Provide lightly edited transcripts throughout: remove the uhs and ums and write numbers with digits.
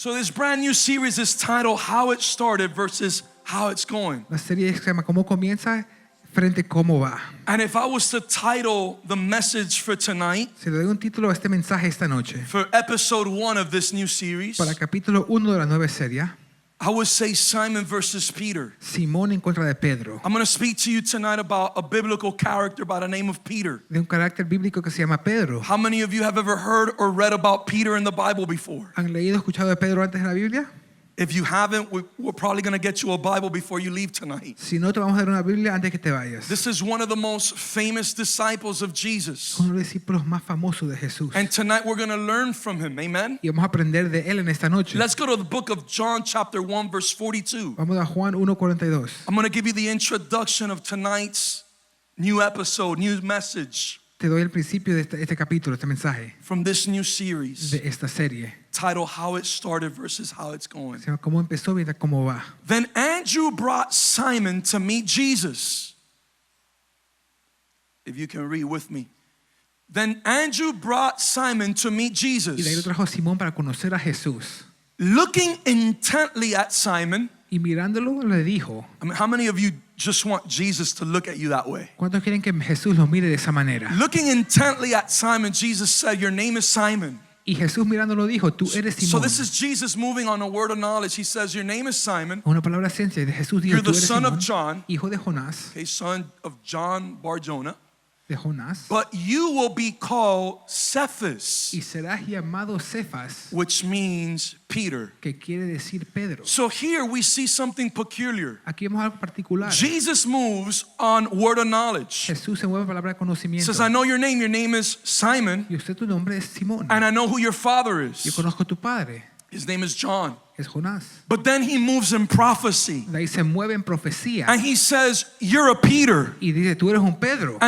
So this brand new series is titled How It Started versus How It's Going. La serie se llama ¿Cómo comienza? Frente cómo va. And if I was to title the message for tonight, Si le doy un título a este mensaje esta noche, for episode 1 of this new series, para el capítulo 1 de la nueva serie, I would say Simon versus Peter. Simón en contra de Pedro. I'm going to speak to you tonight about a biblical character by the name of Peter. De un carácter bíblico que se llama Pedro. How many of you have ever heard or read about Peter in the Bible before? ¿Han leído o escuchado de Pedro antes en la Biblia? If you haven't, we're probably going to get you a Bible before you leave tonight. Si no, te vamos a dar una Biblia antes que te vayas. This is one of the most famous disciples of Jesus. Uno de los discípulos más famosos de Jesús. And tonight we're going to learn from him. Amen? Y vamos a aprender de él en esta noche. Let's go to the book of John chapter 1 verse 42. Vamos a Juan 1:42. I'm going to give you the introduction of tonight's new episode, new message Te doy el principio de este capítulo, este mensaje, from this new series de esta serie. titled How It Started versus How It's Going. Se llama ¿Cómo empezó? Mira cómo va. Then Andrew brought Simon to meet Jesus. If you can read with me. Then Andrew brought Simon to meet Y de ahí lo Jesus. trajo a Simón para conocer a Jesús. Looking intently at Simon. Y mirándolo le dijo, I mean, how many of you just want Jesus to look at you that way? ¿cuántos quieren que Jesús los mire de esa manera? Looking intently at Simon, Jesus said, "Your name is Simon." Y Jesús mirándolo dijo, tú eres So Simón. this is Jesus moving on a word of knowledge. He says, "Your name is Simon." Una palabra sencilla de Jesús dijo, You're tú the eres son of Simón, John. hijo de Jonás, Okay, son of John Bar-Jonah. de Jonás, But you will be called Cephas, y serás llamado Cefas, which means Peter. que quiere decir Pedro. So here we see something peculiar. Aquí vemos algo particular. Jesus moves on word of knowledge. Jesús se mueve palabra de He conocimiento. says, "I know your name. Your name is Simon, Y usted tu nombre es Simón. and I know who your father Yo is. conozco a tu padre, His name is John." es Jonás. But then he moves in prophecy. De ahí se mueve en profecía. And he says, "You're a Peter." Y dice, tú eres un Pedro.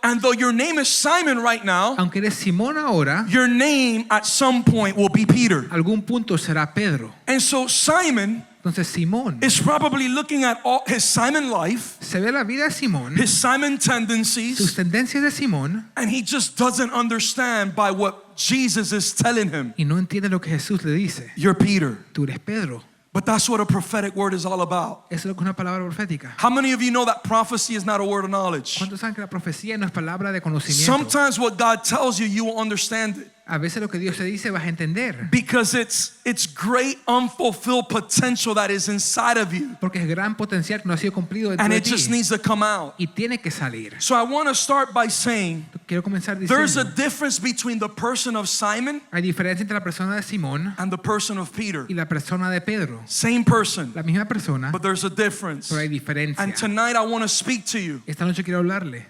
And though your name is Simon right now, Aunque eres Simón ahora, your name at some point will be Peter. algún punto será Pedro. And so Simon Entonces Simón is probably looking at all his Simon life, se ve la vida de Simón, his Simon sus tendencies, tendencias de Simón, and he just doesn't understand by what Jesus is telling him. y no entiende lo que Jesús le dice. You're Peter. Tú eres Pedro. But that's what a prophetic word is all about. Eso es lo que es una palabra profética. How many of you know that prophecy is not a word of knowledge? ¿Cuántos saben que la profecía no es palabra de conocimiento? Sometimes what God tells you, you will understand it. A veces lo que Dios te dice vas a entender. Because it's great unfulfilled potential that is inside of you. Porque es gran potencial que no ha sido cumplido dentro And de it just ti. needs to come out. Y tiene que salir. So I want to start by saying Quiero comenzar there's a diciendo, difference between the person of Simon hay diferencia entre la persona de Simón and the person of Peter. y la persona de Pedro. Same person, La misma persona, but there's a difference. pero hay diferencia. And tonight I want to speak to you Esta noche quiero hablarle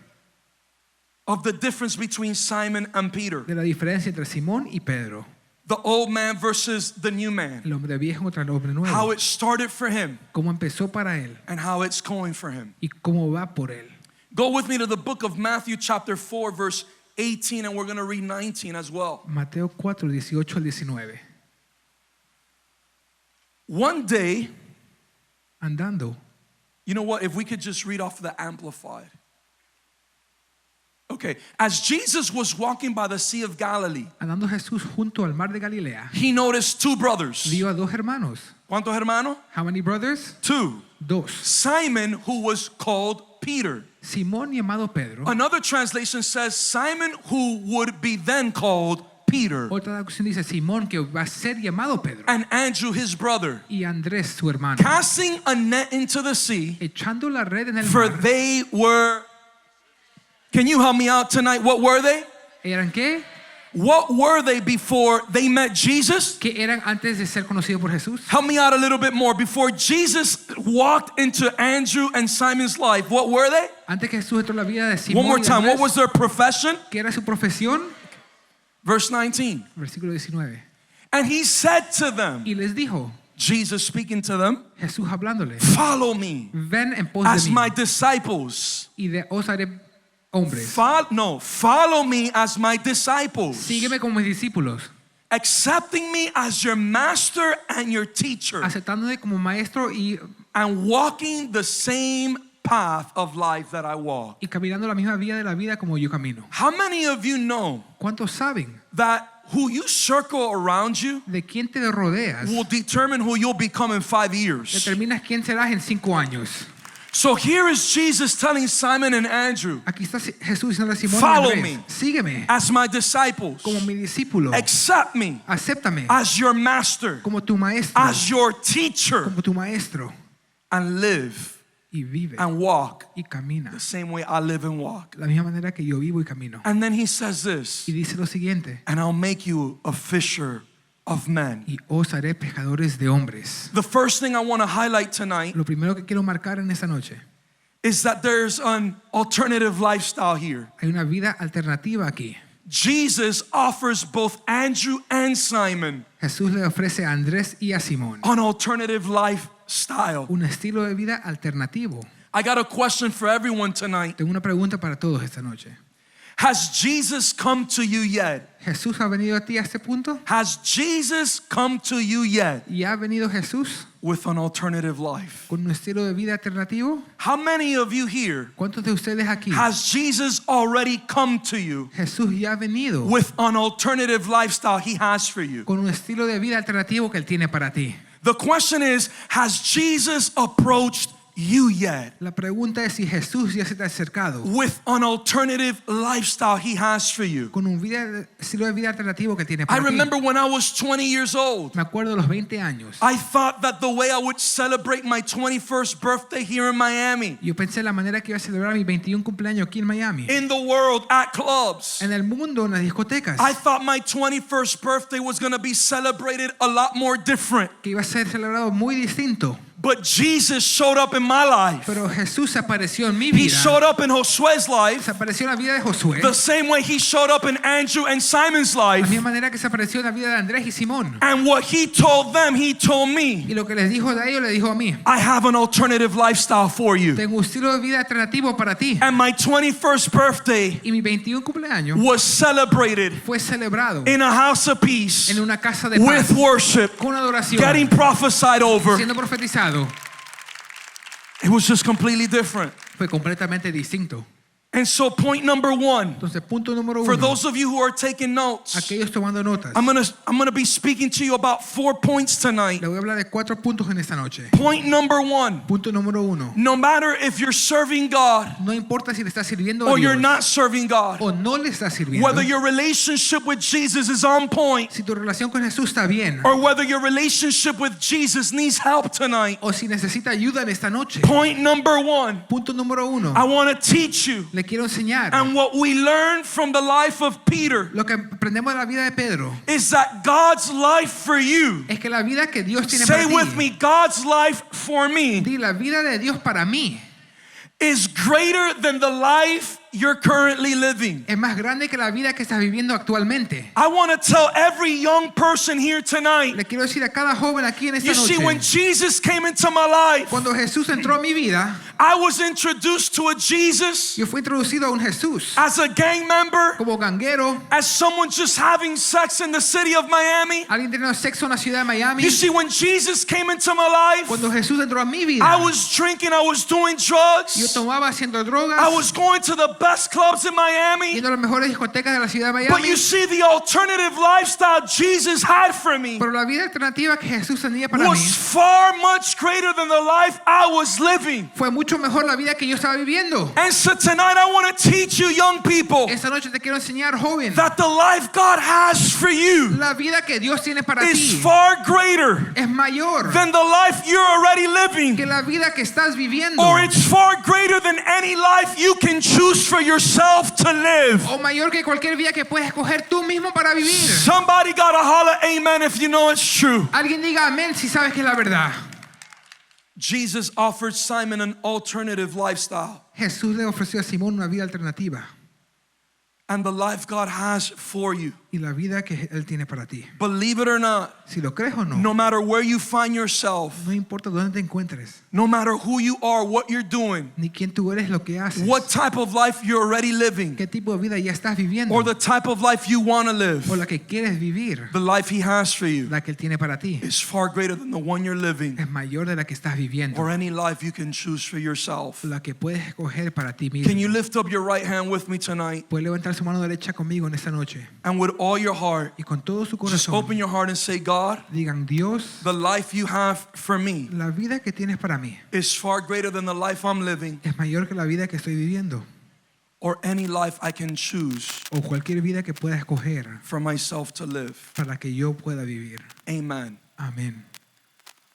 of the difference between Simon and Peter. de la diferencia entre Simón y Pedro. The old man versus the new man. El hombre viejo contra el hombre How nuevo. it started for him Cómo empezó para él and how it's going for him. y cómo va por él. Go with me to the book of Matthew chapter 4 verse 18, and we're going to read 19 as well. Mateo 4, 18 al 19. One day, Andando, you know what, if we could just read off the Amplified. Okay, as Jesus was walking by the Sea of Galilee, andando Jesús junto al mar de Galilea, he noticed two brothers. vio a dos hermanos. ¿Cuántos hermanos? How many brothers? Two. Dos. Simon, who was called Peter. Simón llamado Pedro. Another translation says Simon, who would be then called Peter. Otra traducción dice Simón, que va a ser llamado Pedro. And Andrew, his brother, Y Andrés, su hermano. casting a net into the sea, Echando la red en el for mar. they were, can you help me out tonight? What were they? ¿Eran qué? What were they before they met Jesus? ¿Qué eran antes de ser conocidos por Jesús? Help me out a little bit more. Before Jesus walked into Andrew and Simon's life, what were they? Antes que Jesús entró en la vida de Simón One more y time, Andrés, what was their profession? ¿qué era su profesión? Verse 19. Versículo 19. And he said to them, Y les dijo, Jesus speaking to them, Jesús hablándole, follow me ven en pos as de mí my disciples. y os haré hombres. Follow me as my disciples. Sígueme como mis discípulos, Accepting me as your master and your teacher. aceptándome como maestro And walking the same path of life that I walk. y caminando la misma vía de la vida como yo camino. How many of you know ¿Cuántos saben that who you circle around you de quién te rodeas, will determine who you'll become in 5 years. determinas quién serás en 5 años. So here is Jesus telling Simon and Andrew, Aquí está Jesús diciendo a Simón Follow y Andrés, me. sígueme as my disciples, como mi discípulo, accept me acéptame as your master, como tu maestro, as your teacher, como tu maestro, and live y vive and walk y camina the same way I live and walk. la misma manera que yo vivo y camino. And then he says this, Y dice lo siguiente: and I'll make you a fisher of men. y os haré pescadores de hombres. The first thing I want to highlight tonight Lo primero que quiero marcar en esta noche, is that there's an alternative lifestyle here. hay una vida alternativa aquí. Jesus offers both Andrew and Simon Jesús le ofrece a Andrés y a Simón an alternative lifestyle. un estilo de vida alternativo. I got a question for everyone tonight. Tengo una pregunta para todos esta noche. Has Jesus come to you yet? ¿Jesús ha venido a ti a este punto? Has Jesus come to you yet ¿Y ha venido Jesús with an alternative life? con un estilo de vida alternativo? How many of you here ¿Cuántos de ustedes aquí? has Jesus already come to you Jesús ya ha venido with an alternative lifestyle he has for you? con un estilo de vida alternativo que Él tiene para ti. The question is, has Jesus approached you yet La pregunta es si Jesús ya se te ha acercado with an alternative lifestyle he has for you? con un estilo de vida alternativo que tiene I para ti. remember when I was 20 years old, Me acuerdo de los 20 años. I thought that the way I would celebrate my 21st birthday here in Miami, Yo pensé la manera que iba a celebrar mi 21 cumpleaños aquí en Miami, in the world, at clubs, en el mundo, en las discotecas, I thought my 21st birthday was going to be celebrated a lot more different. que iba a ser celebrado muy distinto. But Jesus showed up in my life. Pero Jesús apareció en mi He vida. showed up in Josue's life Se apareció en la vida de Josué. the same way he showed up in Andrew and Simon's La life. misma manera que se apareció en la vida de Andrés y Simón. And what he told them, he told me. Y lo que les dijo de ellos, le dijo a mí. I have an alternative lifestyle for you. Tengo un estilo de vida alternativo para ti. And my 21st birthday Y mi 21 cumpleaños was celebrated fue celebrado in a house of peace en una casa de paz, with worship, con adoración, getting prophesied over. siendo profetizado. It was just completely different. Fue completamente distinto. And so point number one, Entonces, punto número for 1. those of you who are taking notes, Aquellos tomando notas. I'm gonna be speaking to you about 4 points tonight. Le voy a hablar de 4 puntos en esta noche. Point number one, Punto número 1. no matter if you're serving God No importa si le estás sirviendo a or you're Dios not serving God, o no le estás sirviendo. whether your relationship with Jesus is on point Si tu relación con Jesús está bien or whether your relationship with Jesus needs help tonight. o si necesita ayuda en esta noche. Point number one, Punto número 1. I want to teach you. Le quiero enseñar. And what we learned from the life of Peter Lo que aprendemos de la vida de Pedro is that God's life for you, es que la vida que Dios tiene say para with ti, me, God's life for me di la vida de Dios para mí is greater than the life you're currently living. es más grande que la vida que estás viviendo actualmente. I want to tell every young person here tonight, Le quiero decir a cada joven aquí en esta you see, when noche, Jesus came into my life, cuando Jesús entró a mi vida, I was introduced to a Jesus yo fui introducido a un Jesús as a gang member, como ganguero, as someone just having sex in the city of Miami. alguien teniendo sexo en la ciudad de Miami. You see, when Jesus came into my life, Cuando Jesús entró a mi vida, I was drinking, I was doing yo drugs, tomaba haciendo drogas, I was going to the best clubs in Miami. yendo a las mejores discotecas de la ciudad de But Miami. you see, the alternative lifestyle Jesus had for me Pero la vida alternativa que Jesús tenía para was mí far much greater than the life I was living. fue mucho mejor la vida que yo estaba viviendo. And so tonight I want to teach you young people Esta noche te quiero enseñar, joven, that the life God has for you la vida que Dios tiene para is ti far greater es mayor than the life you're already living, que la vida que estás viviendo, or it's far greater than any life you can choose for yourself to live. o mayor que cualquier vida que puedes escoger tú mismo para vivir. Somebody gotta holler amen if you know it's true. Alguien diga amén si sabes que es la verdad. Jesus offered Simon an alternative lifestyle. Jesús le ofreció a Simón una vida alternativa And the life God has for you, y la vida que Él tiene para ti. believe it or not, Si lo crees o no, no matter where you find yourself, no importa dónde te encuentres, no matter who you are, what you're doing, ni quién tú eres, lo que haces, what type of life you're already living, qué tipo de vida ya estás viviendo, or the type of life you want to o live, la que quieres vivir, the life He has for you la que Él tiene para ti, is far greater than the one you're living, es mayor de la que estás viviendo, or any life you can choose for yourself. la que puedes escoger para ti mismo. Can you lift up your right hand with me tonight? Puedes levantar su mano derecha conmigo en esta noche. And with all your heart, y con todo su just open corazón your heart and say, God, digan, Dios, the life you have for me la vida que tienes para mí is far greater than the life I'm living es mayor que la vida que estoy viviendo or any life I can choose o cualquier vida que pueda escoger for myself to live. para que yo pueda vivir. Amen. Amén.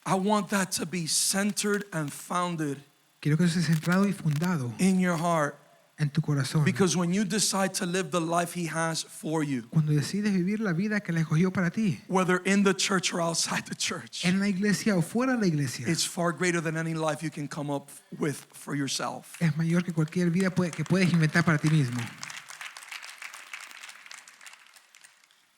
I want that to be centered and founded Quiero que eso esté centrado y fundado in your heart, en tu corazón. because when you decide to live the life He has for you, Cuando decides vivir la vida que Él escogió para ti, whether in the church or outside the church, en la iglesia o fuera de la iglesia, it's far greater than any life you can come up with for yourself. es mayor que cualquier vida que puedes inventar para ti mismo.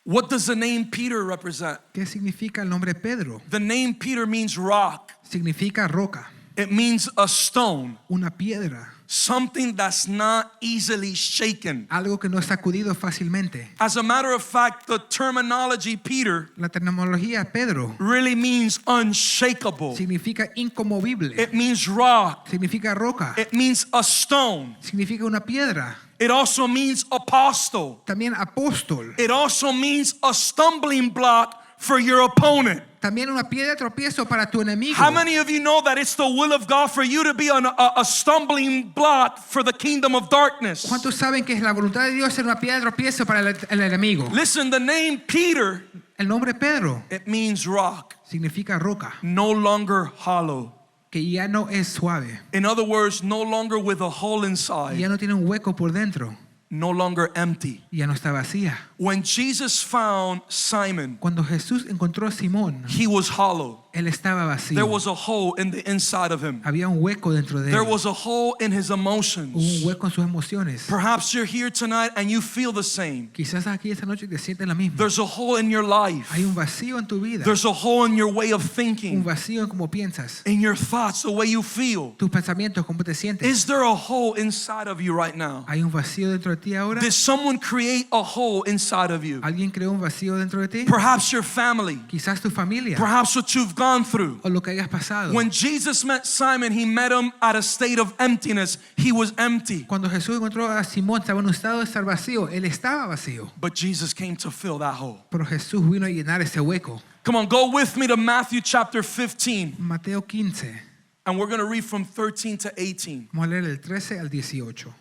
What does the name Peter represent? ¿Qué significa el nombre Pedro? The name Peter means rock. Significa roca, It means a stone, una piedra, something that's not easily shaken. algo que no es sacudido fácilmente. As a matter of fact, the terminology Peter La terminología Pedro really means unshakable. significa inconmovible, It means rock. significa roca, It means a stone. significa una piedra. It also means apostle. También apóstol, It also means a stumbling block for your opponent. también una piedra de tropiezo para tu enemigo. How many of you know that it's the will of God for you to be a stumbling block for the kingdom of darkness? ¿Cuántos saben que es la voluntad de Dios ser una piedra de tropiezo para el enemigo? Listen, the name Peter, El nombre Pedro it means rock, significa roca, no longer hollow. que ya no es suave, In other words, no longer with a hole inside, ya no tiene un hueco por dentro, no longer empty. ya no está vacía. When Jesus found Simon, Cuando Jesús encontró a Simón, he was hollow. él estaba vacío. There was a hole in the inside of him. Había un hueco dentro de There él. was a hole in his Hubo un emotions. hueco en sus emociones. Perhaps you're here tonight and you feel the same. Quizás aquí esta noche te sientes la misma. There's a hole in your life. Hay un vacío en tu vida. There's a hole in your way of Un thinking, vacío en cómo piensas. in your thoughts, the way you feel. Tus pensamientos, cómo te sientes. Is there a hole inside of you right now? Hay un vacío dentro de ti ahora. Did someone create a hole inside of you? ¿Alguien creó un vacío dentro de ti? Perhaps your family, Quizás tu familia perhaps what you've gone through. o lo que hayas pasado. When Jesus met Simon, he met him at a state of emptiness. He was empty. Cuando Jesús encontró a Simón, estaba en un estado de estar vacío. Él estaba vacío. But Jesus came to fill that hole. Pero Jesús vino a llenar ese hueco. Come on, go with me to Matthew chapter 15. Mateo 15. And we're going to read from 13 to 18. Vamos a leer del 13 al 18.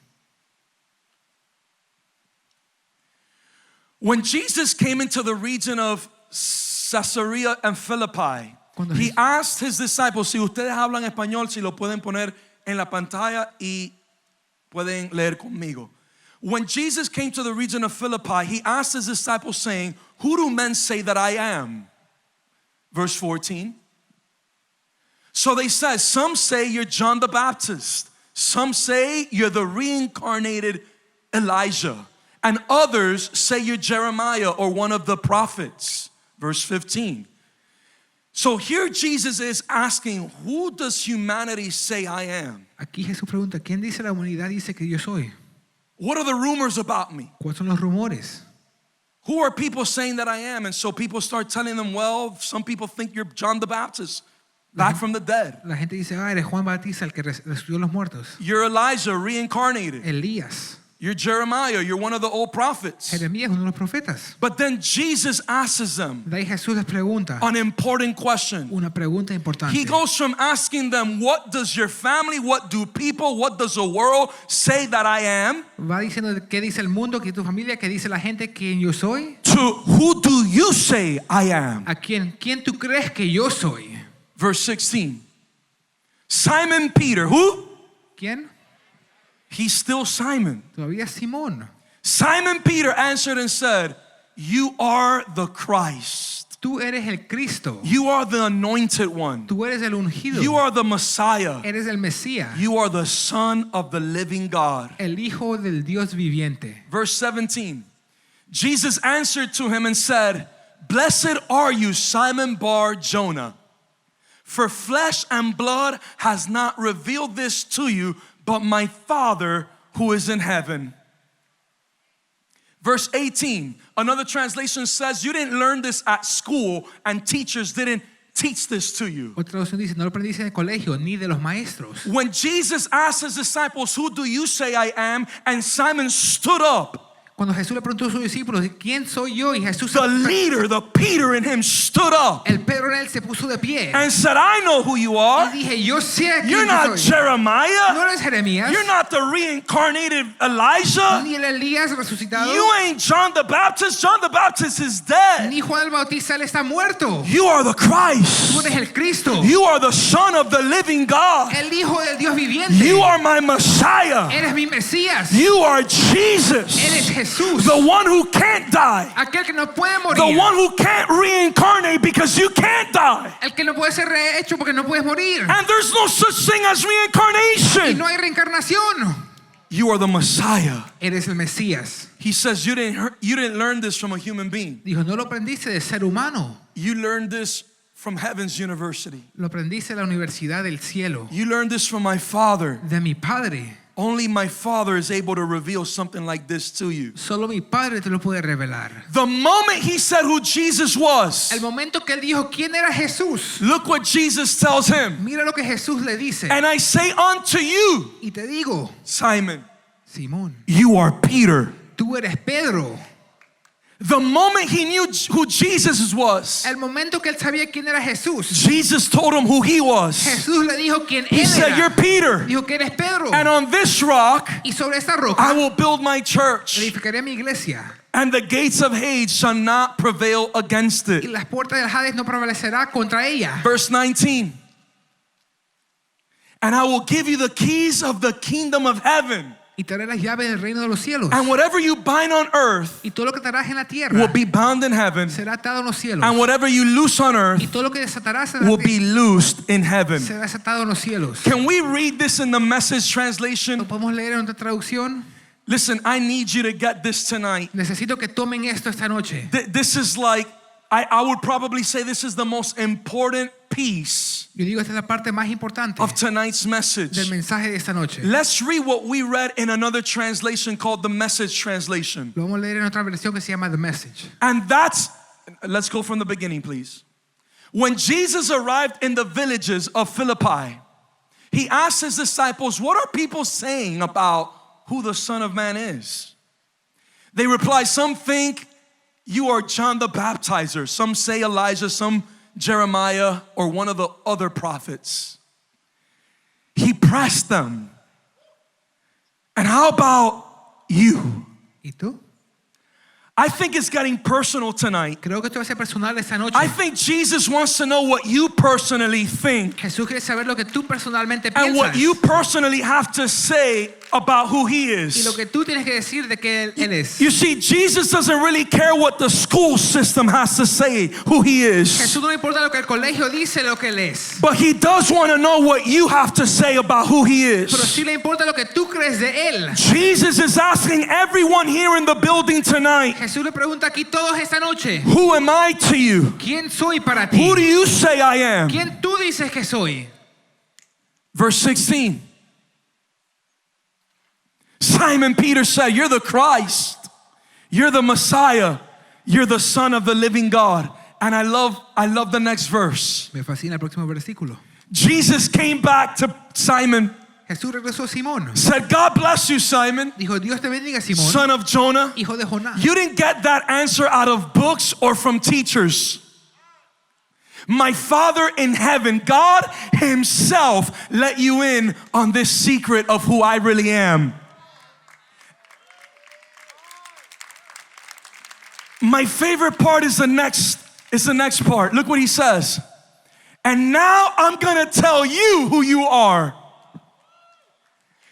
When Jesus came into the region of Caesarea and Philippi, Cuando he Jesús- asked his disciples, si ustedes hablan español, si lo pueden poner en la pantalla y pueden leer conmigo. When Jesus came to the region of Philippi, he asked his disciples saying, who do men say that I am? Verse 14. So they said, some say you're John the Baptist. Some say you're the reincarnated Elijah. And others say you're Jeremiah or one of the prophets. Verse 15. So here Jesus is asking, who does humanity say I am? Aquí Jesús pregunta, ¿quién dice la humanidad dice que yo soy? What are the rumors about me? ¿Cuáles son los rumores? Who are people saying that I am? And so people start telling them, well, some people think you're John the Baptist, back from the dead. La gente dice, eres Juan Bautista el que resucitó los muertos. You're Elijah reincarnated. Elías, You're Jeremiah. You're one of the old prophets. Jeremías, uno de los profetas. But then Jesus asks them De ahí Jesús les pregunta an important question. una pregunta importante. He goes from asking them, what does your family, what do people, what does the world say that I am? Va diciendo qué dice el mundo, qué tu familia, qué dice la gente, quién yo soy. To who do you say I am? ¿A quién tú crees que yo soy? Verse 16. Simon Peter, who? ¿Quién? He's still Simon. Todavía es Simón. Simon Peter answered and said, you are the Christ. Tú eres el Cristo. You are the anointed one. Tú eres el ungido. You are the Messiah. Eres el Mesías. You are the Son of the living God. El Hijo del Dios viviente. Verse 17. Jesus answered to him and said, blessed are you, Simon Bar Jonah, for flesh and blood has not revealed this to you, but my Father who is in heaven. Verse 18, another translation says, you didn't learn this at school and teachers didn't teach this to you. Otra traducción dice, no lo aprendiste en el colegio ni de los maestros. When Jesus asked his disciples, who do you say I am? And Simon stood up. Cuando Jesús le preguntó a sus discípulos, ¿quién soy yo? Y Jesús, the leader, the Peter in him stood up el Pedro en él se puso de pie. and said, I know who you Y are. dije, yo sé quién You're not yo soy. Jeremiah. No eres Jeremías, You're not the reincarnated Elijah. ni el Elías resucitado, You ain't John the Baptist. John the Baptist is dead. ni Juan el Bautista, él está muerto. You are the Tú Christ. eres el Cristo, You are the Son of the living God. el Hijo del Dios viviente. You are my Messiah. Eres mi Mesías. You are Jesus, Eres Jesús, the one who can't die, aquel que no puede the morir, one who can't reincarnate because you can't die. el que no puede ser rehecho porque no puedes morir. And there's no such thing as Y reincarnation. no hay reencarnación. You are the Messiah. Eres el Mesías. He says you didn't learn this from a human being. Dijo, no lo aprendiste de ser humano, You learned this from heaven's university. lo aprendiste de la universidad del cielo, You learned this from my Father. de mi Padre. Only my Father is able to reveal something like this to you. Solo mi Padre te lo puede revelar. The moment he said who Jesus was, El momento que él dijo quién era Jesús, look what Jesus tells him. mira lo que Jesús le dice. And I say unto you, Y te digo, Simon, Simón, you are Peter. tú eres Pedro. The moment he knew who Jesus was, El momento que él sabía quién era Jesús, Jesus told him who he was. Jesús le dijo quién He él said, era. you're Peter. Dijo que eres Pedro. And on this rock, Y sobre esta I roca will build my church. edificaré mi iglesia. And the gates of Hades shall not prevail against Y it. las puertas del Hades no prevalecerá contra ella. Verse 19. And I will give you the keys of the kingdom of heaven. Y te daré las llaves del reino de los cielos. And whatever you bind on earth Y todo lo que atarás en la tierra will be bound in heaven. será atado en los cielos. And whatever you loose on Y earth todo lo que desatarás en la will be loosed in heaven. será desatado en los cielos. Can we read this in the Message ¿Lo translation? podemos leer en otra traducción? Listen, I need you to get this tonight. Necesito que tomen esto esta noche. This is like, I would probably say this is the most important piece Yo digo, esta es la parte más importante of tonight's message. del mensaje de esta noche. Let's read what we read in another translation called the Message translation. Lo vamos a leer en otra versión que se llama The Message. And that's, let's go from the beginning, please. When Jesus arrived in the villages of Philippi, he asked his disciples, what are people saying about who the Son of Man is? They replied, some think you are John the Baptizer. Some say Elijah, some Jeremiah, or one of the other prophets. He pressed them. And how about you? ¿Y tú? I think it's getting personal tonight. Creo que esto va a ser personal esta noche. I think Jesus wants to know what you personally think Jesús quiere saber lo que tú personalmente and what piensas you personally have to say about who he y lo is. que tú tienes que decir de que él es. You see, Jesus doesn't really care what the school system has to say who he is, Jesús no le importa lo que el colegio dice, lo que él es. but he does want to know what you have to say about who he Pero is. sí le importa lo que tú crees de él. Jesus is asking everyone here in the building tonight, Jesús le pregunta aquí todos esta noche, who am I to you? ¿quién soy para ti? Who do you say I am? ¿Quién tú dices que soy? Verse 16. Simon Peter said, you're the Christ. You're the Messiah. You're the Son of the living God. And I love the next verse. Me fascina el próximo versículo. Jesus came back to Simon, Jesús regresó a Simón. said, God bless you, Simon, Dijo, Dios te bendiga, Simón, son of Jonah. hijo de Jonás. You didn't get that answer out of books or from teachers. My Father in heaven, God himself, let you in on this secret of who I really am. My favorite part is the next part. Look what he says. And now I'm gonna tell you who you are.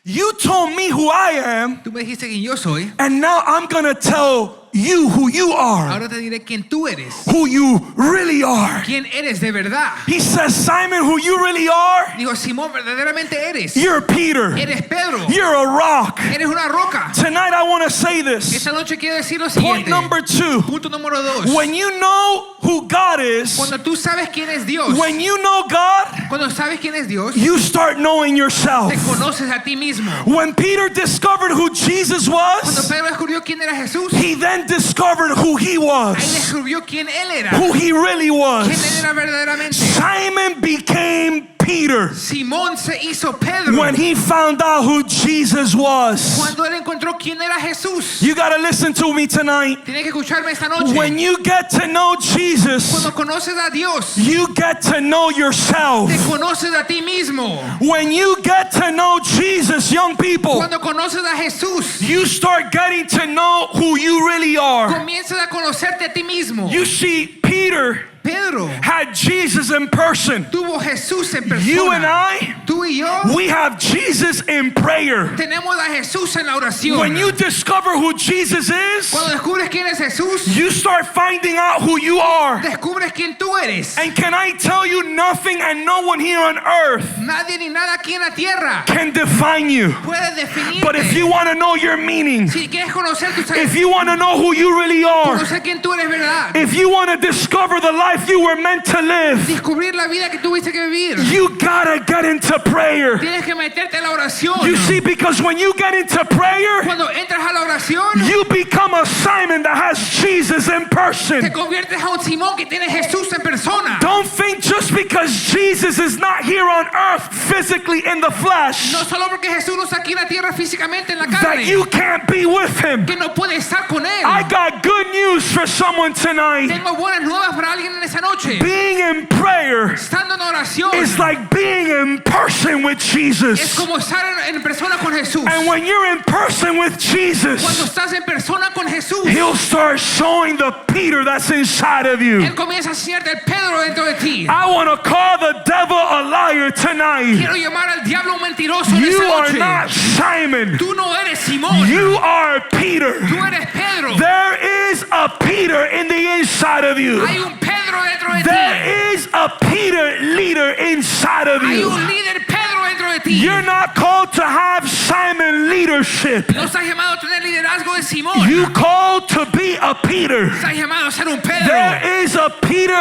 You told me who I am, Tú me dijiste quién yo soy. and now I'm gonna tell you who you are, Ahora te diré quién tú eres. who you really are. ¿Quién eres de verdad? He says, Simon, who you really are, Digo, Simón, verdaderamente eres. you're Peter. Eres Pedro. You're a rock. Eres una roca. Tonight I want to say this. Esta noche quiero decir lo Point siguiente. number 2. Punto número 2. When you know who God is, Cuando tú sabes quién es Dios, when you know God, cuando sabes quién es Dios, you start knowing yourself. te conoces a ti mismo. When Peter discovered who Jesus Cuando was, Pedro descubrió quién era Jesús, he then discovered who he ahí was, descubrió quién él era. who he really Quién él was. era verdaderamente. Simon became Peter. Peter Simón se hizo Pedro when he found out who Jesus was. cuando él encontró quién era Jesús. You got to listen to me tonight. Tiene que escucharme esta noche. When you get to know Jesus, Cuando conoces a Dios, you get to know yourself. te conoces a ti mismo. When you get to know Jesus, young people, Cuando conoces a Jesús, you start getting to know who you really are. comienzas a conocerte a ti mismo. You see, Peter Pedro had Jesus in person. tuvo Jesús en persona. You and I, Tú y yo we have Jesus in prayer. tenemos a Jesús en la oración. When you discover who Jesus is, Cuando descubres quién es Jesús, you start finding out who you are. descubres quién tú eres. And can I tell you, nothing and no one here on earth Nadie ni nada aquí en la tierra can define you. puede definirte. But if you want to know your meaning, Si quieres conocer tu if you want to know who you really are, conocer quién tú eres, verdad. if you want to discover the life you were meant to live, Descubrir la vida que tuviste que vivir. you gotta get into prayer. Tienes que meterte en la oración. You see, because when you get into prayer, Cuando entras a la oración, you become a Simon that has Jesus in te person. conviertes a un Simón que tiene Jesús en persona. Don't think just because Jesus is not here on earth physically in the flesh No solo porque Jesús no está aquí en la tierra físicamente en la that carne, you can't be with him. que no puede estar con él. I got good news for someone tonight. Tengo buenas nuevas para alguien en esa noche. Being in prayer Estando en oración is like being in person with es Jesus. como estar en persona con Jesús. And when you're in person with Cuando Jesus, estás en persona con Jesús, he'll start showing the Peter that's inside of you. Él comienza a enseñarte el Pedro dentro de ti. I want to call the devil a liar tonight. Quiero llamar al diablo un mentiroso en You esta are noche. not Simon. Tú no eres Simón. You are Peter. Tú eres Pedro. There is a Peter in the inside of you. Hay un Pedro dentro de ti. There is a Peter leader inside of Hay you. un líder Pedro dentro de ti. You're not called to have Simon leadership. No estás llamado a tener liderazgo de Simón. You called to be a Peter. Estás llamado a ser un Pedro. There is a Peter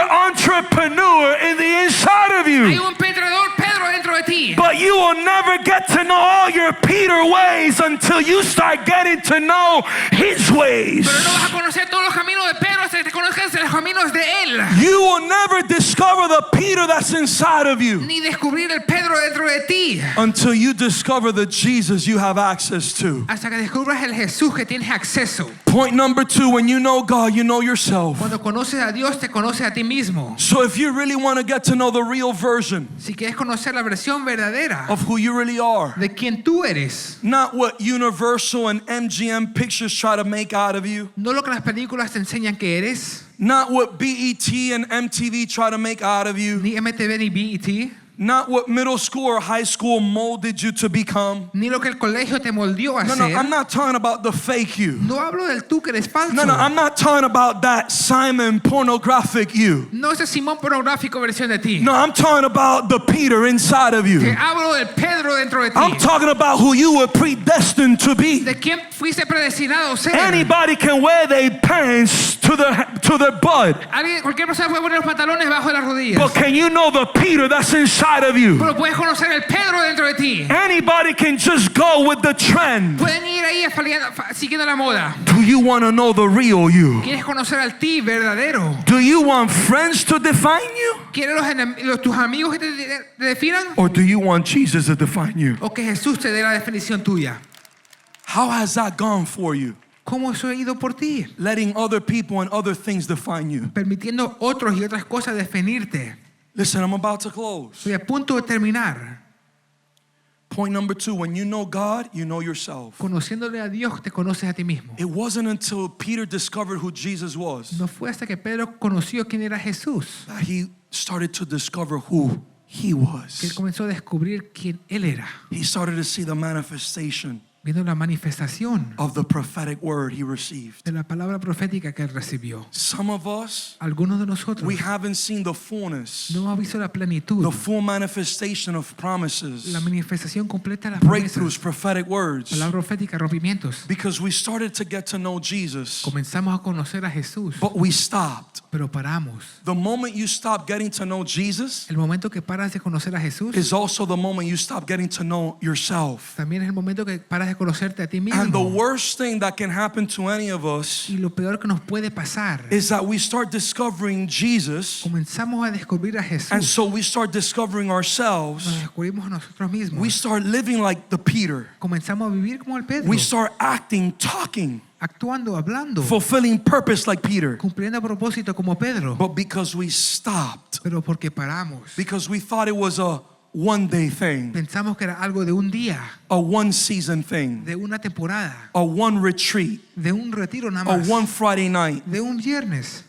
entrepreneur in the inside of Hay you. un emprendedor Pedro dentro de ti. But you will never get to know all your Peter ways until you start getting to know his ways. Pero no vas a conocer todos los caminos de Pedro hasta que te conozcas los caminos de él. You will never discover the Peter that's inside of you Ni descubrir el Pedro dentro de ti. until you discover the Jesus you have access to. Hasta que descubras el Jesús que tienes acceso. Point number 2, when you know God, you know yourself. Cuando conoces a Dios, te conoces a ti mismo. So if you really want to get to know the real version Si quieres conocer la versión verdadera of who you really are, de quién tú eres, not what Universal and MGM pictures try to make out of you, no lo que las películas te enseñan que eres, not what BET and MTV try to make out of you, ni MTV ni BET, not what middle school or high school molded you to become. ni lo que el colegio te moldeó a No, ser. I'm not talking about the fake you. No hablo del tú que eres falso. No, I'm not talking about that Simon pornographic you. No ese Simón pornográfico versión de ti. No, I'm talking about the Peter inside of Te you. hablo del Pedro dentro de ti. I'm talking about who you were predestined to be. De quién fuiste predestinado a ser. Anybody can wear their pants to their butt. Cualquier persona puede poner los pantalones bajo las rodillas. But can you know the Peter that's inside of you? Pero puedes conocer el Pedro dentro de ti. Anybody can just go with the trend. Pueden ir ahí siguiendo la moda. Do you want to know the real you? ¿Quieres conocer al ti verdadero? Do you want friends to define you? ¿Quieres tus amigos que te definan? Or do you want Jesus to define you? ¿O que Jesús te dé la definición tuya? How has that gone for you? ¿Cómo eso ha ido por ti? Letting other people and other things define you. Permitiendo otros y otras cosas definirte. Listen, I'm about to close. Estoy a punto de terminar. Point number 2, when you know God, you know yourself. Conociéndole a Dios, te conoces a ti mismo. It wasn't until Peter discovered who Jesus was No fue hasta que Pedro conoció quién era Jesús that he started to discover who he que él was. comenzó a descubrir quién él era, He started to see the manifestation viendo la manifestación of the prophetic word he received. de la palabra profética que él recibió. Some of us, Algunos de nosotros we haven't seen the fullness, no hemos visto la plenitud, the full manifestation of promises, la manifestación completa de las breakthroughs, promesas, prophetic words, palabra profética, rompimientos. because we started to get to know Jesus, Comenzamos a conocer a Jesús, but we stopped. pero paramos. The moment you stop getting to know Jesus El momento que paras de conocer a Jesús is also the moment you stop getting to know yourself. también es el momento que paras de a conocerte a ti And the mismo. worst thing that can happen to any of us Y lo peor que nos puede pasar, is that we start discovering Jesus, comenzamos a descubrir a and Jesús. so we start discovering Nos ourselves. descubrimos a nosotros We mismos. start living like the Peter. Comenzamos a vivir como el Pedro. We start acting, talking, Actuando, hablando, fulfilling purpose like Peter. cumpliendo propósito como Pedro. But because we stopped, Pero porque paramos. because we thought it was a one-day thing, Pensamos que era algo de un día, a one-season thing, de una temporada, a one retreat, de un retiro nada a más, one Friday night, de un viernes.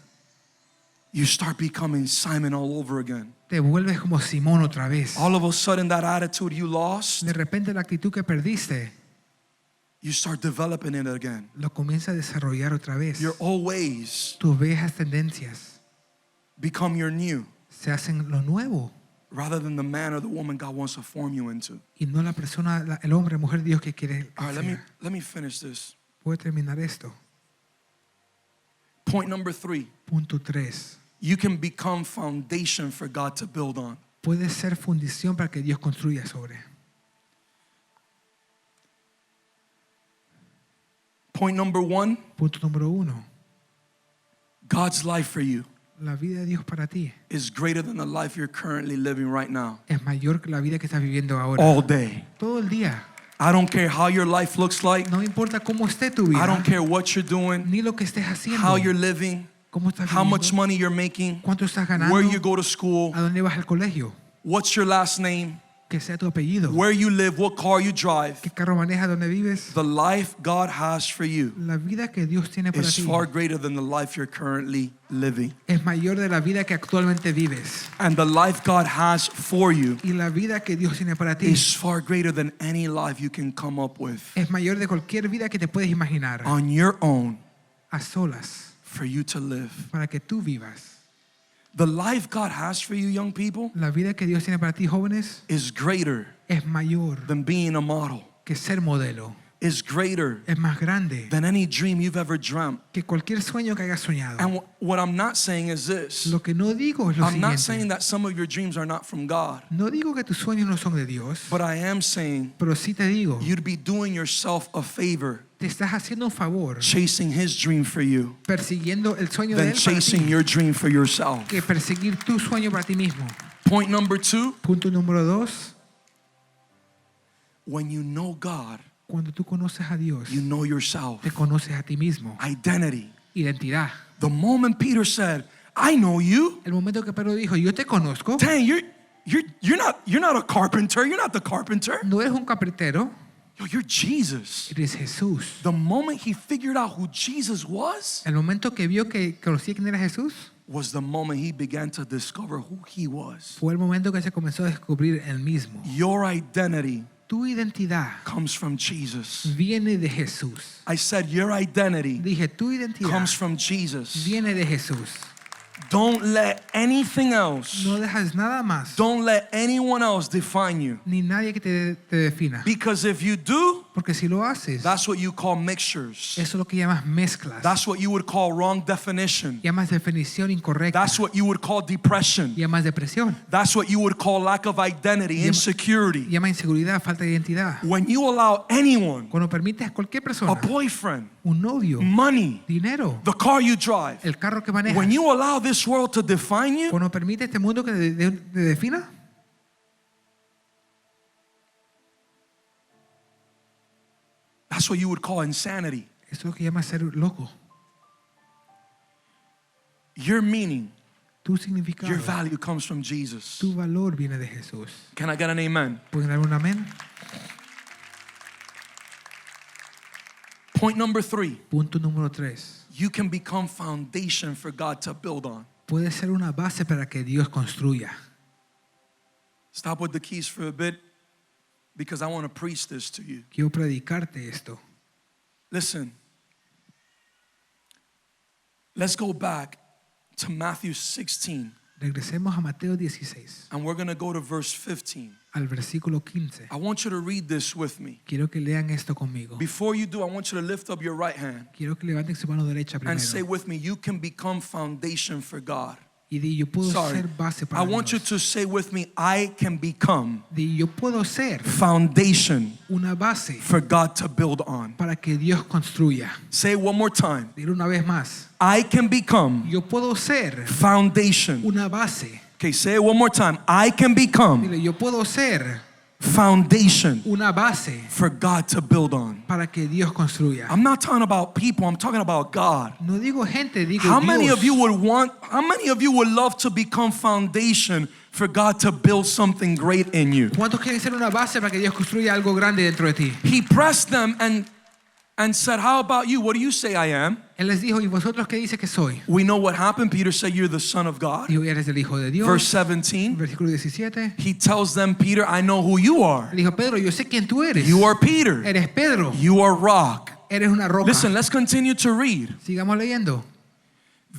you start becoming Simon all over again. Te vuelves como Simón otra vez. All of a sudden, that attitude you lost, De repente la actitud que perdiste, you start developing it again. lo comienza a desarrollar otra vez. Your old ways Tus viejas tendencias become your new, se hacen lo nuevo rather than the man or the woman God wants to form you into. y no la persona, el hombre, mujer, Dios que quiere All right, ser. let me finish this. Voy a terminar esto. Point number 3. Punto 3. You can become foundation for God to build on. Puede ser fundición para que Dios construya sobre. Point number 1, Punto número 1. God's life for you La vida de Dios para ti is greater than the life you're currently living right now. es mayor que la vida que estás viviendo ahora. All day. Todo el día. I don't care how your life looks like. No importa cómo esté tu vida, I don't care what you're doing, ni lo que estés haciendo, how you're living, cómo estás how much viviendo, money you're making, cuánto estás ganando, where you go to school, a dónde vas al colegio, what's your last name, que sea tu apellido, where you live, what car you drive. qué carro manejas, dónde vives. The life God has for you La vida que Dios tiene para is ti far greater than the life you're currently living. es mayor de la vida que actualmente vives. And the life God has for you Y la vida que Dios tiene para ti is far greater than any life you can come up with es mayor de cualquier vida que te puedes imaginar on your own a solas for you to live. para que tú vivas. The life God has for you, young people, La vida que Dios tiene para ti, jóvenes, is greater es mayor than being a model, que ser modelo. is greater Es más grande than any dream you've ever dreamt. que cualquier sueño que hayas soñado. And what I'm not saying is this. Lo que no digo es lo I'm not saying siguiente. that some of your dreams are not from God, No digo que tus sueños no son de Dios, but I am saying pero sí te digo, you'd be doing yourself a favor te estás haciendo un favor chasing His dream for you persiguiendo el sueño de than Él para chasing ti your dream for yourself. que perseguir tu sueño para ti mismo. Point number 2, Punto número 2. when you know God, Cuando tú conoces a Dios, you know yourself. te conoces a ti mismo. Identity. Identidad. The moment Peter said, I know you, El momento que Pedro dijo, yo te conozco, dang, you're not a carpenter, you're not the carpenter. no eres un carpintero, Yo, you're Jesus. eres Jesús. The moment he figured out who Jesus was El momento que vio que conocía quién era Jesús, was the moment he began to discover who he was. fue el momento que se comenzó a descubrir él mismo. Your identity Tu identidad comes from Jesus. viene de Jesús. I said your identity Dije, tu identidad comes from Jesus. viene de Jesús. Don't let anything else, No dejas nada más, don't let anyone else define you. ni nadie que te defina. Because if you do, Porque si lo haces, that's what you call mixtures. eso es lo que llamas mezclas. That's what you would call wrong definition. Llamas definición incorrecta. That's what you would call depression. Llamas depresión. That's what you would call lack of identity, insecurity. Llama inseguridad, falta de identidad. When you allow anyone, Cuando permites a cualquier a persona, boyfriend, un novio, money, dinero, the car you drive, el carro que manejas, when you allow this world to define you, cuando permite este mundo que te defina, that's what you would call insanity. eso es lo que llama ser loco. Your meaning, Tu significado, your value comes from Jesus. tu valor viene de Jesús. Can I get an amen? ¿Pueden dar un amén? Point number 3, Punto número 3. you can become foundation for God to build on. Puede ser una base para que Dios construya. Stop with the keys for a bit because I want to preach this to you. Quiero predicarte esto. Listen, let's go back to Matthew 16 Regresemos a Mateo 16, and we're going to go to verse 15. al versículo 15. I want you to read this with me. Quiero que lean esto conmigo. Before you do, I want you to lift up your right hand Quiero que levanten su mano derecha and say primero with me, you can become foundation for God. Y di, yo puedo Sorry. ser base para I want you Dios. to say with me, I can become Di, yo puedo ser foundation una base for God to build on. para que Dios construya. Say it one more time. Dilo una vez más. I can become Yo puedo ser foundation. una base. Okay, say it one more time. I can become Dile, yo puedo ser foundation una base for God to build on. para que Dios construya. I'm not talking about people, I'm talking about God. No digo gente, digo How many Dios. of you would love to become foundation for God to build something great in you? ¿Cuántos quieren ser una base para que Dios construya algo grande dentro de ti? He pressed them and said, how about you? What do you say I am? Él les dijo, ¿y vosotros qué dice que soy? We know what happened. Peter said, you're the Son of God. Dijo, eres el Hijo de Dios. Verse 17, Versículo 17. he tells them, Peter, I know who you are. Le dijo, Pedro, yo sé quién tú eres. You are Peter. Eres Pedro. You are rock. Eres una roca. Listen, let's continue to read. Sigamos leyendo.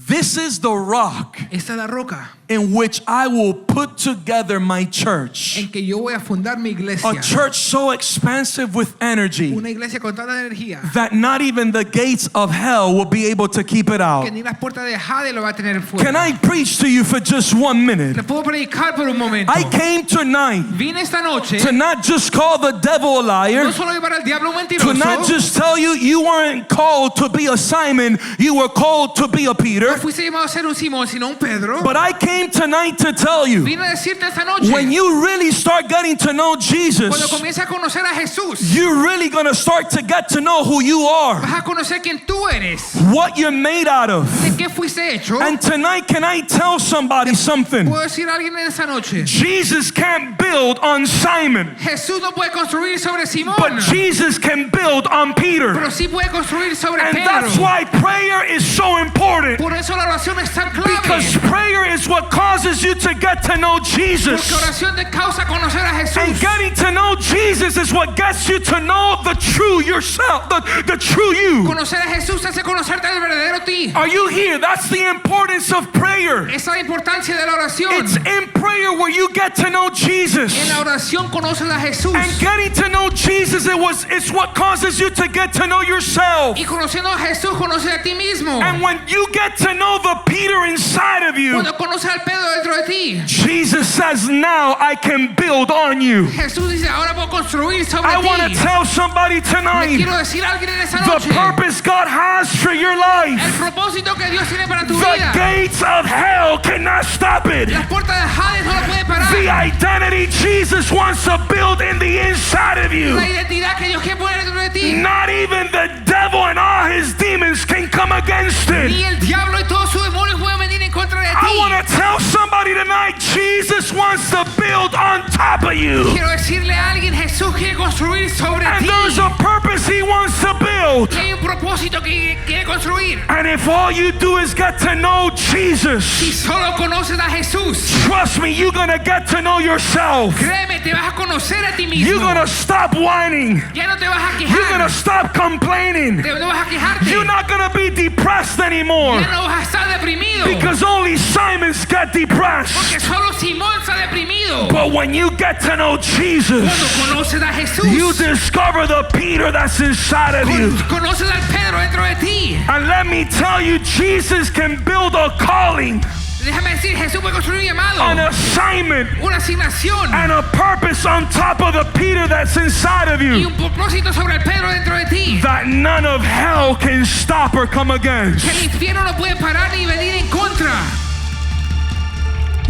This is the rock Esta es la roca in which I will put together my church. en que yo voy a fundar mi iglesia. A church so expansive with energy Una iglesia con tanta energía that not even the gates of hell will be able to keep it que out. ni las puertas de Hades lo va a tener fuera. Can I preach to you for just 1 minute? Le puedo predicar por un momento. I came tonight Vine esta noche to not just call the devil a liar, no solo llevar al diablo un to mentiroso. not just tell you you weren't called to be a Simon, you were called to be a No Peter. fuiste llamado a ser un Simón, sino un Pedro. But I came tonight to tell you, Vine a decirte esta noche, when you really start getting to know cuando Jesus, comiences a conocer a Jesús, you're really going to start to get to know who you are, vas a conocer quién tú eres, what you're made out of. de qué fuiste hecho. And tonight, can I tell somebody something? Puedo decir a alguien en esta noche, Jesus can't build on Simon, Jesús no puede construir sobre Simón, but Jesus can build on Peter. pero sí puede construir sobre And Pedro. that's why prayer is so important, Por eso la oración es tan clave. because prayer is what causes you to get to know Jesus. Porque oración te causa conocer a And Jesús. getting to know Jesus is what gets you to know the true yourself, the true you. Conocer a Jesús hace conocerte al verdadero ti. Are you here? That's the importance of prayer. Esa es la importancia de la oración. It's in prayer where you get to know Jesus. En la oración conoces a Jesús. And getting to know Jesus, it's what causes you to get to know yourself. Y conociendo a Jesús, conoces a ti mismo. And when you get to know the Peter inside of you, Cuando conoces al Pedro dentro de ti, Jesus says, now I can build on you. Jesús dice, ahora puedo construir sobre I ti. want to tell somebody Le tonight, quiero decir a alguien en esta the noche, purpose God has for your el life, propósito que Dios tiene para tu the vida. gates of hell cannot stop it. Las puertas de Hades no lo pueden parar. The identity Jesus wants to build in the inside of you. La identidad que Dios quiere poner dentro de ti. Not even the devil and all his demons can come against it. Ni el diablo y todos sus demonios pueden venir en contra de I want ti. to tell somebody tonight, Jesus wants to build on top of you. Quiero decirle a alguien, Jesús quiere construir sobre And ti. there's a purpose he wants to build. Y hay un propósito que quiere construir. And if all you do is get to know Si Jesus, solo conoces a Jesús, trust me, you're going to get to know yourself. créeme, te vas a conocer a ti mismo. You're going to stop whining. Ya no te vas a You're going quejar. to stop complaining. No vas a quejarte. You're not going to be depressed anymore. Ya no vas a estar deprimido. Because only Simons get Porque depressed. solo Simón está deprimido. But when you get to know Cuando Jesus, conoces a Jesús, you discover the Peter that's inside of you. conoces al Pedro dentro de ti. And let me tell you, Jesus can build a calling, Déjame decir, Jesús puede construir un llamado, an assignment, una asignación and a purpose on top of the Peter that's inside of y you un propósito sobre el Pedro dentro de ti. that none of hell can stop or come against. Que el infierno no puede parar ni venir en contra.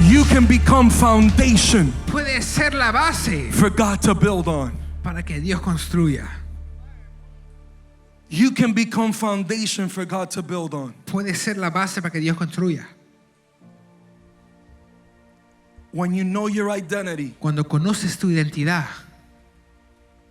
You can become foundation Puede ser la base for God to build on. para que Dios construya. You can become foundation for God to build on. Puede ser la base para que Dios construya. When you know your identity, Cuando conoces tu identidad,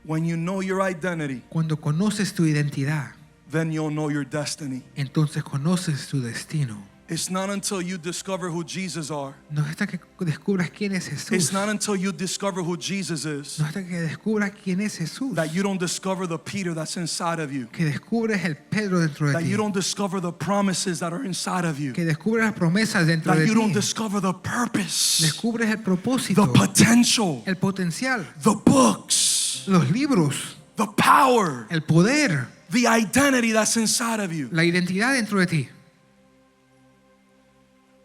when you know your identity, cuando conoces tu identidad, then you'll know your destiny. entonces conoces tu destino. It's not until you discover who Jesus are. No es hasta que descubras quién es It's Jesús. not until you discover who Jesus is No es hasta que descubras quién es Jesús. that you don't discover the Peter that's inside of you. Que descubres el Pedro dentro de That ti. you don't discover the promises that are inside of you. Que descubres las promesas dentro That de you don't ti. discover the purpose, Descubres el the propósito, potential, el potencial, the books, los libros, the power, el poder, the identity that's inside of you. la identidad dentro de ti.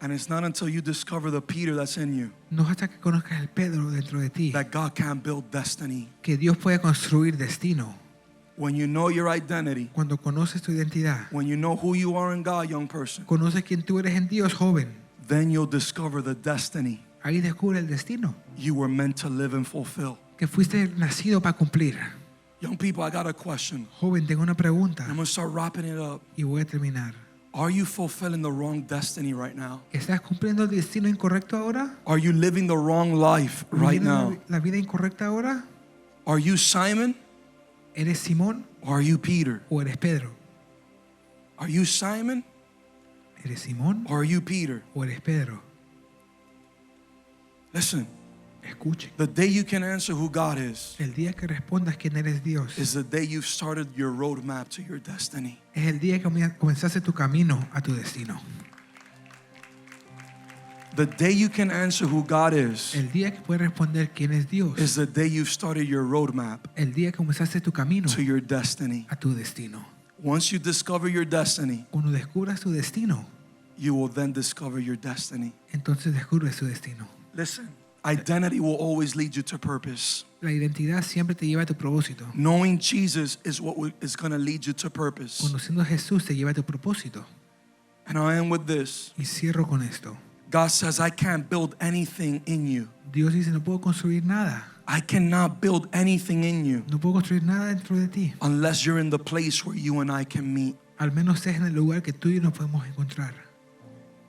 And it's not until you discover the Peter that's in you No es hasta que conozcas el Pedro dentro de ti that God can build destiny. que Dios puede construir destino. When you know your identity, Cuando conoces tu identidad, when you know who you are in God, young person, conoces quién tú eres en Dios, joven. then you'll discover the destiny Ahí descubre el destino you were meant to live and fulfill. que fuiste nacido para cumplir. Young people, I got a question. Joven, tengo una pregunta I'm going to start wrapping it up. y voy a terminar. Are you fulfilling the wrong destiny right now? ¿Estás cumpliendo el destino incorrecto ahora? Are you living the wrong life right now? ¿La vida incorrecta ahora? Are you Simon ¿Eres Simón or are you Peter? o eres Pedro? Are you Simon ¿Eres Simón or are you Peter? o eres Pedro? Listen, Escuchen. the day you can answer who God is El día que respondas quién eres Dios is the day you've started your roadmap to your destiny. es el día que comenzaste tu camino a tu destino. The day you can answer who God is El día que puedes responder quién es Dios is the day you've started your roadmap el día que comenzaste tu camino to your destiny. a tu destino. Once you discover your destiny, Cuando descubras tu destino, you will then discover your destiny. entonces descubres tu destino. Listen, identity will always lead you to purpose. La identidad siempre te lleva a tu propósito. Knowing Jesus is what is going to lead you to purpose. Conociendo a Jesús te lleva a tu propósito. And I am with this. Y cierro con esto. God says, I can't build anything in you. Dios dice, no puedo construir nada. I cannot build anything in you No puedo construir nada dentro de ti. unless you're in the place where you and I can meet. Al menos estés en el lugar que tú y yo nos podemos encontrar.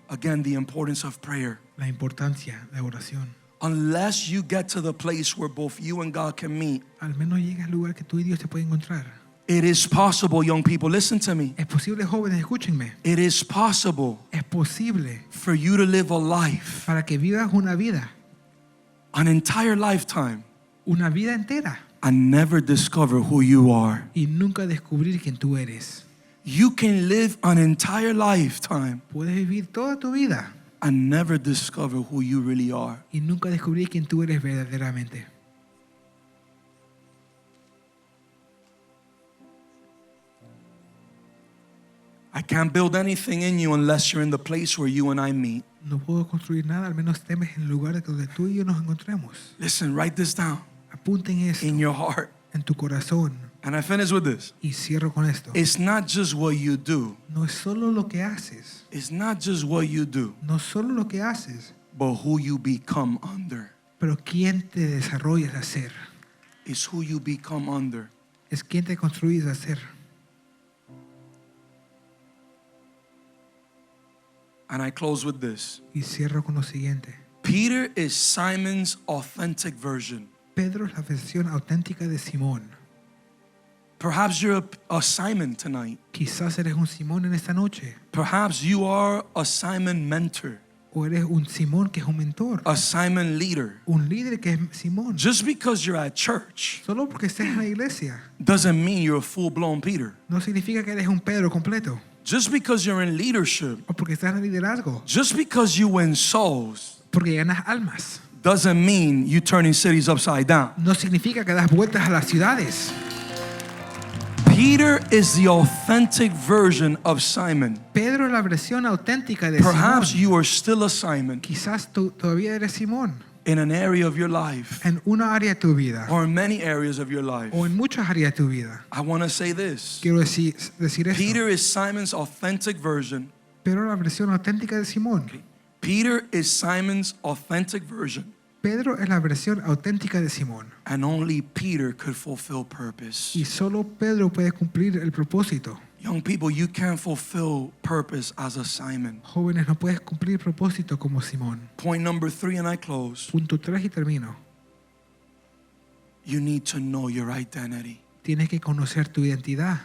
Again, the importance of prayer. La importancia de la oración. Unless you get to the place where both you and God can meet, Al menos llegas al lugar que tú y Dios te pueden encontrar. it is possible, young people, listen to me. Es posible, jóvenes, escúchenme. It is possible Es posible for you to live a life, para que vivas una vida entire lifetime, una vida entera and never discover who you are. y nunca descubrir quién tú eres. You can live an entire lifetime Puedes vivir toda tu vida and never discover who you really are. y nunca descubrir quién tú eres verdaderamente. I can't build anything in you unless you're in the place where you and I meet. No puedo construir nada, al menos temes en el lugar donde tú y yo nos encontremos. Listen, write this down Apunten esto in your heart. en tu corazón And I finish with this. y cierro con esto. It's not just what you do. No es solo lo que haces, It's not just what you do, no solo lo que haces, but who you become under. pero quién te desarrollas a ser. It's who you become under. Es quién te construyes a ser. And I close with this. Y cierro con lo siguiente. Peter is Simon's authentic version. Pedro es la versión auténtica de Simón. Perhaps you're a Simon tonight. Quizás eres un Simón en esta noche. Perhaps you are a Simon mentor, O eres un Simón que es un mentor. a Simon leader. Un líder que es Simón. Just because you're at church Solo porque estés en la iglesia doesn't mean you're a full-blown Peter. no significa que eres un Pedro completo. Just because you're in leadership, O porque estás en el liderazgo. just because you win souls, Porque ganas almas. doesn't mean you turning cities upside down. No significa que das vueltas a las ciudades. Peter is the authentic version of Simon. Pedro es la versión auténtica de Perhaps Simón. you are still a Simon Quizás tú todavía eres Simón in an area of your life en una área de tu vida or in many areas of your life. o en muchas áreas de tu vida. I want to say this. Quiero decir esto. Peter is Simon's authentic version. Pedro es la versión auténtica de Simón. Peter is Simon's authentic version. Pedro es la versión auténtica de Simón. And only Peter could fulfill purpose. Y solo Pedro puede cumplir el propósito. Young people, you can't fulfill purpose as a Simon. Jóvenes, no puedes cumplir propósito como Simón. Point number 3, and I close. Punto 3 y termino. You need to know your identity. Tienes que conocer tu identidad.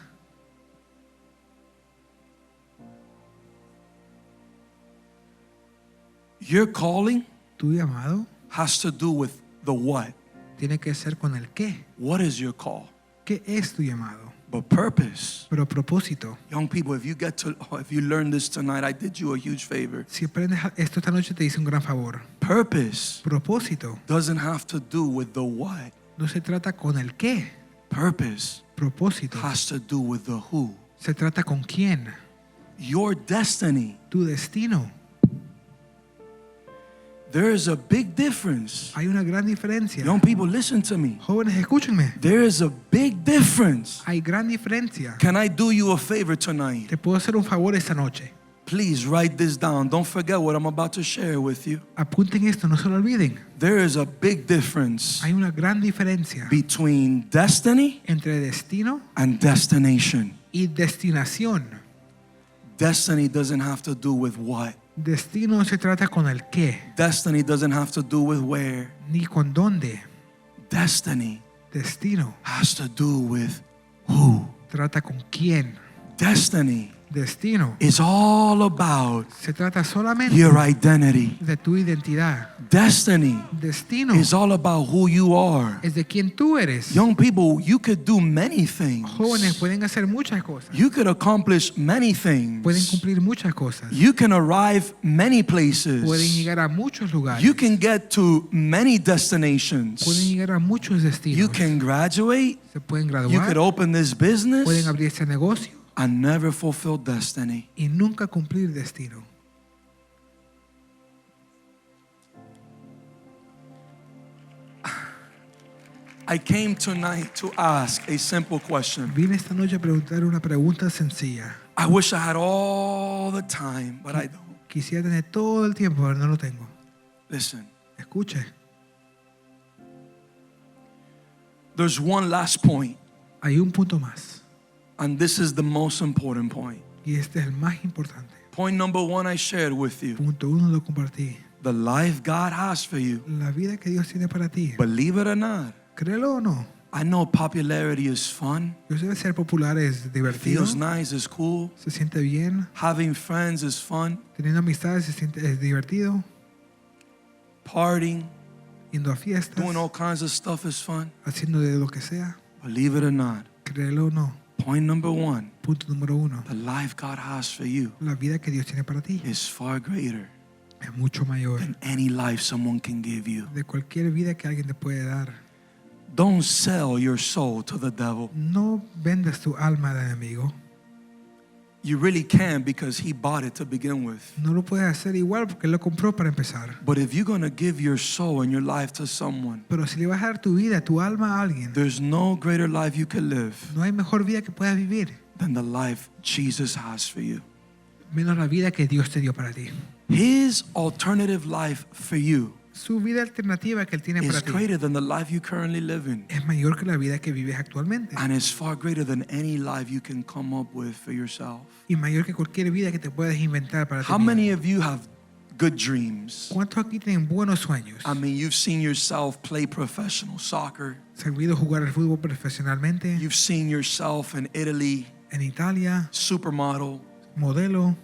Your calling Tu llamado has to do with the what. tiene que ser con el qué. What is your call? ¿Qué es tu llamado? But purpose. Pero propósito. Young people, if you learn this tonight, I did you a huge favor. Si aprendes esto esta noche te hice un gran favor. Purpose Propósito doesn't have to do with the what. no se trata con el qué. Purpose Propósito has to do with the who. se trata con quién. Your destiny Tu destino There is a big difference. Hay una gran diferencia. Young people, listen to me. Jóvenes, escúchenme. There is a big difference. Hay gran diferencia. Can I do you a favor tonight? Te puedo hacer un favor esta noche. Please write this down. Don't forget what I'm about to share with you. Apunten esto, no se lo olviden. There is a big difference Hay una gran diferencia between destiny entre destino and destination. y destinación. Destiny doesn't have to do with what. Destino se trata con el qué, Destiny doesn't have to do with where. ni con dónde. Destiny Destino has to do with who. trata con quién. Destiny Destino is all about se trata solamente your identity. de tu identidad. Destiny Destino is all about who you are. es de quién tú eres. Young people, you could do many things. Jóvenes pueden hacer muchas cosas. You could accomplish many Pueden things. cumplir muchas cosas. You can arrive many Pueden places. llegar a muchos lugares. You can get to many Pueden destinations. llegar a muchos You destinos. can graduate. Se pueden You graduar. could open this Pueden business abrir ese negocio and never fulfill destiny. y nunca cumplir destino. I came tonight to ask a simple question. Vine esta noche a preguntar una pregunta sencilla. I wish I had all the time, but I don't. Quisiera tener todo el tiempo, pero no lo tengo. Listen, Escuche, there's one last point, hay un punto más. and this is the most important point. Y este es el más importante. Point number one I shared with you. Punto 1 lo compartí. The life God has for you, La vida que Dios tiene para ti. believe it or not, Créelo o no. I know popularity is fun. Yo sé que ser popular es divertido. Feels nice, is cool. Se siente bien. Having friends is fun. Teniendo amistades es divertido. Partying, Yendo a fiestas. doing all kinds of stuff is fun. Haciendo de lo que sea. Believe it or not. Créelo o no. Point number one, Punto número 1. the life God has for you La vida que Dios tiene para ti is far greater es mucho mayor than any life someone can give you. de cualquier vida que alguien te puede dar. Don't sell your soul to the devil. No vendas tu alma al enemigo. You really can because he bought it to begin with. No lo puedes hacer igual porque él lo compró para empezar. But if you're going to give your soul and your life to someone, Pero si le vas a dar tu vida, tu alma a alguien, there's no greater life you can live no hay mejor vida que puedas vivir than the life Jesus has for you. menos la vida que Dios te dio para ti. His alternative life for you Su vida alternativa que él tiene is para ti greater than the life you currently live in. es mayor que la vida que vives actualmente And it's far greater than any life you can come up with for yourself. y mayor que cualquier vida que te puedas inventar para ti How mismo. many of you have good dreams? ¿Cuántos aquí tienen buenos sueños? I mean, you've seen yourself play professional soccer. ¿Se han visto jugar al fútbol profesionalmente? You've seen yourself in Italy, En Italia, supermodel, modelo,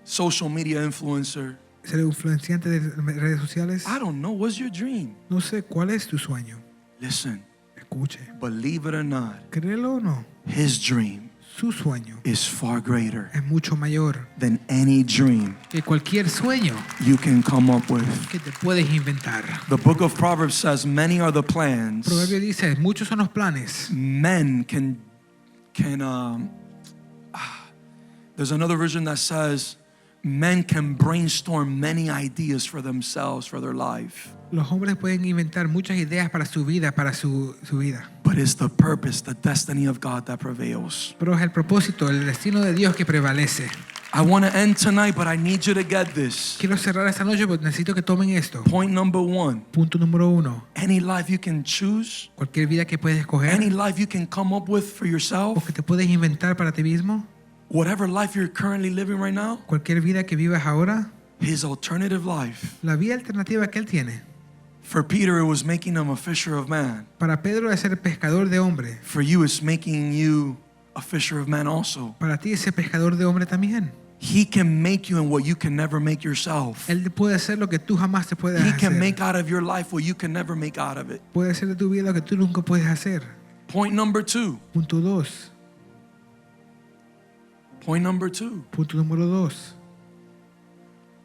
social media influencer. ser influenciante de redes sociales. I don't know. What's your dream? No sé cuál es tu sueño. Listen, Escuche, believe it or not, créelo o no, his dream su sueño is far greater es mucho mayor than any dream que cualquier sueño you can come up with. que te puedes inventar. The book of Proverbs says, many are the plans. Proverbio dice, muchos son los planes. Men can there's another version that says, men can brainstorm many ideas for themselves, for their life. Los hombres pueden inventar muchas ideas para su vida, para su vida. But it's the purpose, the destiny of God that prevails. Pero es el propósito, el destino de Dios que prevalece. I want to end tonight, but I need you to get this. Quiero cerrar esta noche porque necesito que tomen esto. Point number one, Punto número 1. any life you can choose, Cualquier vida que puedes escoger any life you can come up with for o yourself, que te puedes inventar para ti mismo, whatever life you're currently living right now, cualquier vida que vivas ahora, his alternative life. la vida alternativa que él tiene. For Peter, it was making him a fisher of man. Para Pedro es ser pescador de hombre. For you, it's making you a fisher of man also. Para ti es ser pescador de hombre también. He can make you in what you can never make yourself. Él puede hacer lo que tú jamás te puedes He hacer. can make out of your life what you can never make out of it. Puede hacer de tu vida lo que tú nunca puedes hacer. Point number two. Punto 2. Point number two. Punto número 2.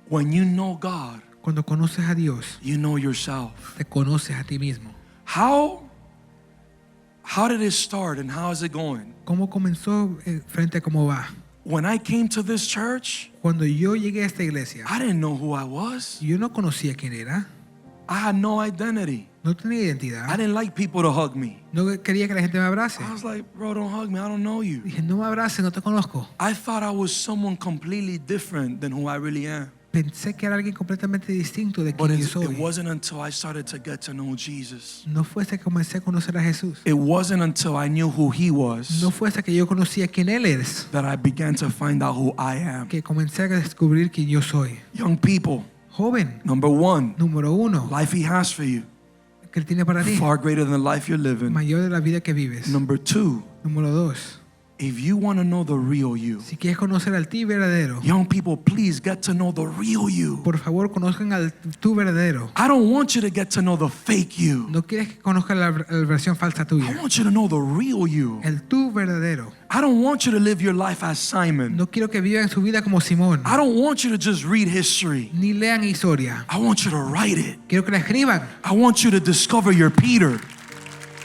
When you know God, Cuando conoces a Dios, you know yourself. te conoces a ti mismo. How did it start and how is it going? ¿Cómo comenzó frente a cómo va? When I came to this church, Cuando yo llegué a esta iglesia, I didn't know who I was. yo no conocía quién era. I had no identity. No tenía I identidad. didn't like people to hug me. No quería que la gente me abrace. I was like, bro, don't hug me. I don't know you. Dije, no me abraces, no te conozco. I thought I was someone completely different than who I really am. Pensé que era alguien completamente distinto de But quien yo it soy. wasn't until I started to get to know Jesus. No fue hasta que comencé a conocer a Jesús. It wasn't until I knew who he was No fue hasta que yo conocía quién Él es that I began to find out who I am. que comencé a descubrir quién yo soy. Young people, Joven, number one, número uno, life he has for you, que Él tiene para ti, far greater than the life you're living. mayor de la vida que vives. Number two, Número dos, if you want to know the real you, si quieres conocer al ti verdadero, young people, please get to know the real you. por favor conozcan al tú verdadero. I don't want you to get to know the fake you. No quieres que conozcan la versión falsa I tuya. want you to know the real you. El tú verdadero. I don't want you to live your life as Simon. No quiero que vivan su vida como Simón, I don't want you to just read history. ni lean historia. I want you to write it. Quiero que la escriban, I want you to discover your Peter.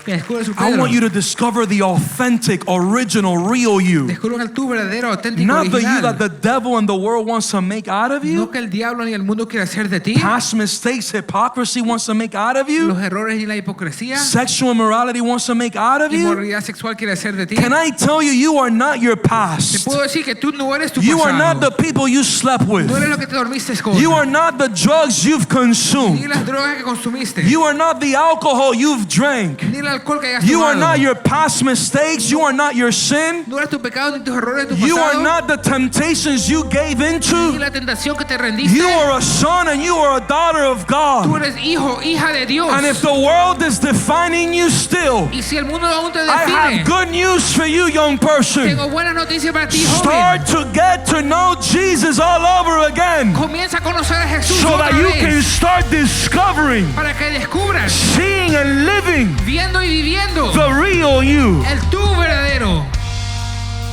que descubran su I Pedro. want you to discover the authentic, original, real you. Descubran el tú verdadero, auténtico, Not the you that original. the devil and the world wants to make out of No you. que el diablo ni el mundo quiere hacer de ti. Past mistakes, hypocrisy wants to make out of you. Los errores y la hipocresía. Sexual immorality wants to make out of you. Inmoralidad sexual quiere hacer de ti. Can I tell you, you are not your Te past. puedo decir que tú no eres tu You are not the pasado. people you slept with. No eres lo que te dormiste con. You are not the drugs you've Ni consumed. las drogas que consumiste. You are not the alcohol you've drank. Ni el alcohol que hayas You are tomado. not your past mistakes. You are not your sin. No eres tu pecado ni tus errores de tu You are pasado. not the temptations you gave Ni into. la tentación que te rendiste. You are a son and you are a daughter of Tú God. eres hijo, hija de Dios. And if the world is defining you still, Y si el mundo aún te I have define, good news for you, young person. tengo buena noticia para ti, joven. Start to get to know Jesus all over again Comienza a conocer a Jesús so otra that you vez, can start discovering, para que descubras, seeing and living viendo y viviendo the real you. el tú verdadero.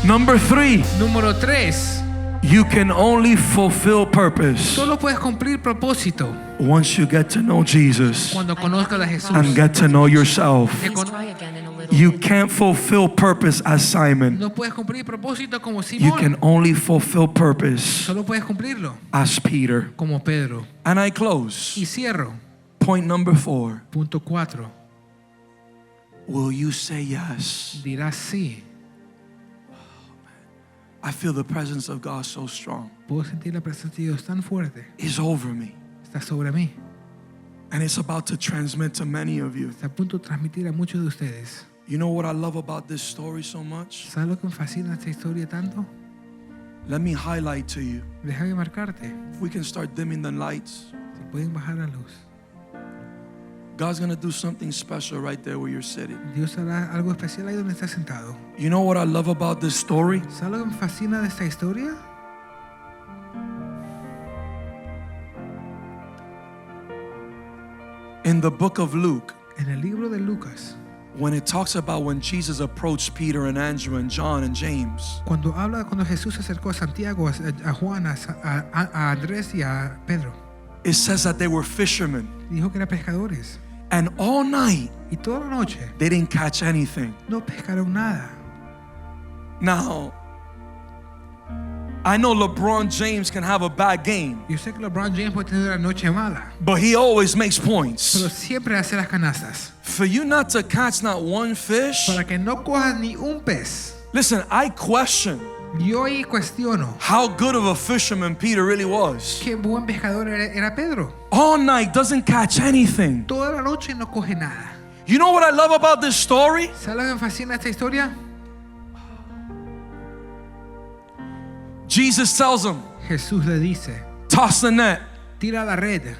Number 3, Número 3. you can only fulfill purpose Solo puedes cumplir propósito once you get to know Jesus cuando conozcas a Jesús. and get to know yourself. Let's try again in a little You bit. can't fulfill purpose as Simon. No puedes cumplir propósito como You can Simón. only fulfill purpose Solo puedes cumplirlo as Peter. como Pedro. And I close. Y cierro. Point number 4. Punto 4. Will you say yes? Dirás sí. I feel the presence of God so strong. Puedo sentir la presencia de Dios tan fuerte. It's over me. Está sobre mí. And it's about to transmit to many of you. Está a punto de transmitir a muchos de ustedes. You know what I love about this story so much? ¿Sabes lo que me fascina esta historia tanto? Let me highlight to you. Déjame marcarte. If we can start dimming the lights, Si pueden bajar la luz. God's going to do something special right there where you're sitting. Dios hará algo especial ahí donde estás sentado. You know what I love about this story? ¿Sabes lo que me fascina de esta historia? In the book of Luke, En el libro de Lucas, when it talks about when Jesus approached Peter and Andrew and John and James, cuando Jesús se acercó a Santiago, a Juan, a Andrés y a Pedro, it says that they were fishermen. dijo que eran pescadores. And all night, Y toda la noche they didn't catch anything. no pescaron nada. Now, I know LeBron James can have a bad game, Yo sé que LeBron James puede tener una noche mala, but he always makes pero points. siempre hace las canastas. For you not to catch not one fish, Para que no cojas ni un pez. listen, I question Yo ahí cuestiono how good of a fisherman Peter really was. qué buen pescador era Pedro. All night doesn't catch anything. Toda la noche no coge nada. You know what I love about this story? ¿Sabes lo que me fascina esta historia? Jesus tells him, Jesús le dice, toss the net. tira la red.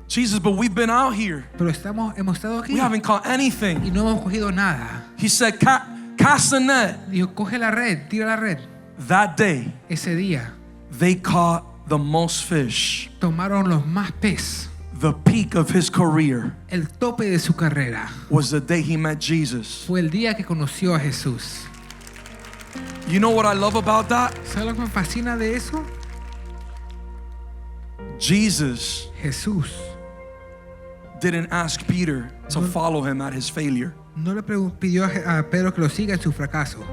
Jesus, but we've been out here. Pero hemos estado aquí We haven't caught anything. y no hemos cogido nada. He said, cast the net. Dijo, coge la red, tira la red. That day, Ese día they caught the most fish. tomaron los más pez. The peak of his career El tope de su carrera was the day he met Jesus. fue el día que conoció a Jesús. You know what I love about that? ¿Sabes lo que me fascina de eso? Jesus Jesús didn't ask Peter to follow him at his failure. no le pidió a Pedro que lo siga en su fracaso.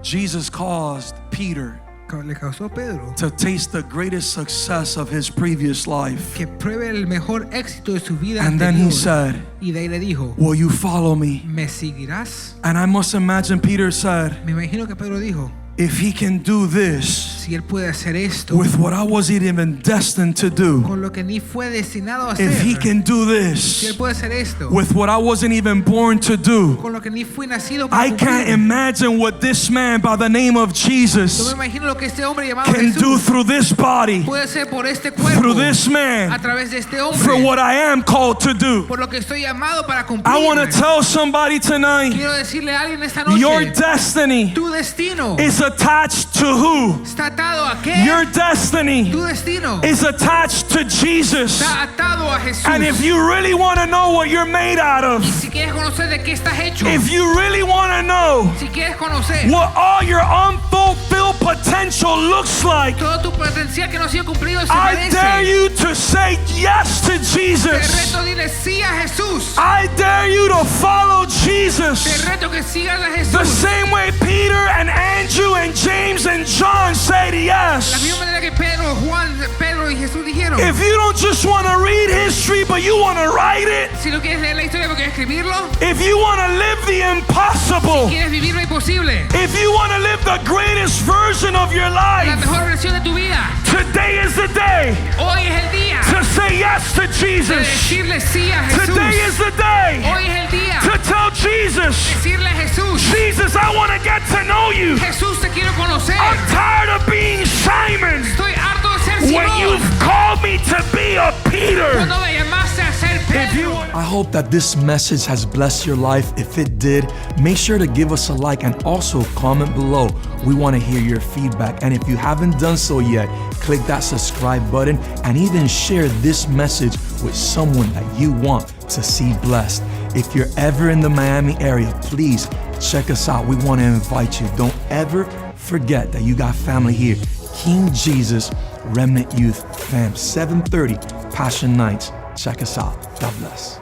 Jesus caused Peter le causó a Pedro to taste the greatest success of his previous life. que pruebe el mejor éxito de su vida And then he anterior. said, Y de ahí le dijo, will you follow me? ¿me seguirás? And I must imagine Peter said, Me imagino que Pedro dijo, if he can do this si él puede hacer esto with what I wasn't even destined to do, con lo que ni fue destinado a if he hacer, can do si él this puede hacer esto with what I wasn't even born to do, con lo que ni fui nacido para I can't cumplir, imagine what this man by the name of no Jesus me imagino lo que este hombre llamado can do Jesús through this body, puede hacer por este cuerpo, through this a man, través de este for hombre, what I am called to do. por lo que estoy llamado para cumplir. I want to tell somebody tonight, Quiero decirle a alguien esta noche, your destiny tu destino is attached to who? está atado a qué? Your destiny Tu destino is attached to Jesus. está atado a Jesús. And if you really want to know what you're made out of, Si quieres conocer de qué estás hecho, if you really want to know si quieres conocer what all your unfulfilled potential looks like, todo tu potencial que no ha sido cumplido se I dare merece, you to say yes to te Jesus. reto dile sí a Jesús. I dare you to follow Te Jesus. reto que sigas a The Jesús. same way Peter and Andrew and James and John said La misma yes. manera que Pedro y Jesús dijeron, If you don't just want to read history, but you want to write it, si no quieres leer la historia porque quieres escribirlo, if you want to live the impossible, quieres vivir lo imposible, if you want to live the greatest version of your la life, mejor versión de tu vida, today is the day hoy es el día to say yes to de Jesus. decirle sí a Jesús. Today is the day Hoy es el día to tell Jesus, decirle a Jesús, Jesus, I want to get to know you. Jesús, te quiero conocer. I'm tired of being Simon Estoy harto de ser when Simón. you've called me to be a Peter. Cuando me llamaste a ser Pedro. I hope that this message has blessed your life. If it did, make sure to give us a like and also comment below. We want to hear your feedback. And if you haven't done so yet, click that subscribe button and even share this message with someone that you want to see blessed. If you're ever in the Miami area, please check us out. We want to invite you. Don't ever forget that you got family here. King Jesus Remnant Youth Fam, 7:30 Passion Nights. Check us out. God bless.